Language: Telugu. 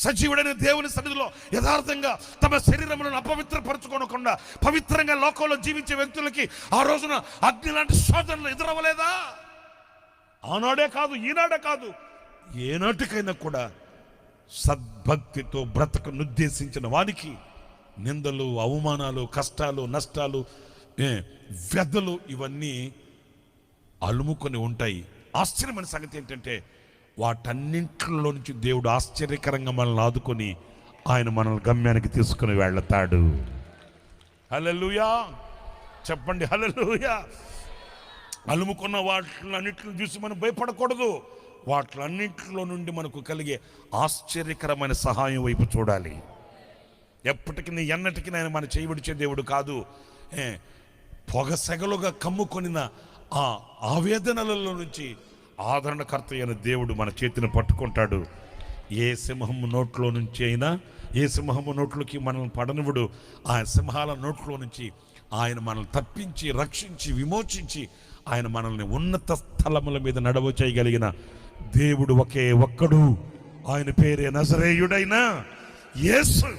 సజీవుడైన దేవుని సన్నిధిలో యథార్థంగా తమ శరీరములను అపవిత్రపరచుకోనకుండా పవిత్రంగా లోకంలో జీవించే వ్యక్తులకి ఆ రోజున అగ్ని లాంటి శోధనలు ఎదురవ్వలేదా? ఆనాడే కాదు, ఈనాడే కాదు, ఏనాటికైనా కూడా సద్భక్తితో బ్రతకనుద్దేశించిన వారికి నిందలు, అవమానాలు, కష్టాలు, నష్టాలు, వ్యధలు ఇవన్నీ అలుముకొని ఉంటాయి. ఆశ్చర్యమైన సంగతి ఏంటంటే వాటన్నింటిలో నుంచి దేవుడు ఆశ్చర్యకరంగా మనల్ని ఆదుకొని ఆయన మనల్ని గమ్యానికి తీసుకుని వెళ్తాడు. హల్లెలూయా చెప్పండి, హల్లెలూయా. అలుముకున్న వాటిలన్నింటిని చూసి మనం భయపడకూడదు. వాటిలన్నింటిలో నుండి మనకు కలిగే ఆశ్చర్యకరమైన సహాయం వైపు చూడాలి. ఎప్పటికీ ఎన్నటికీ ఆయన మన చేయబడిచే దేవుడు కాదు. పొగసెగలుగా కమ్ముకొనిన ఆ ఆవేదనలలో నుంచి ఆదరణకర్త అయిన దేవుడు మన చేతిని పట్టుకుంటాడు. ఏ సింహము నోట్లో నుంచి అయినా, ఏ సింహము నోట్లోకి మనల్ని పడనివుడు. ఆ సింహాల నోట్లో నుంచి ఆయన మనల్ని తప్పించి, రక్షించి, విమోచించి ఆయన మనల్ని ఉన్నత స్థలముల మీద నడవ చేయగలిగిన దేవుడు ఒకే ఒక్కడు. ఆయన పేరే నజరేయుడైన యేసు.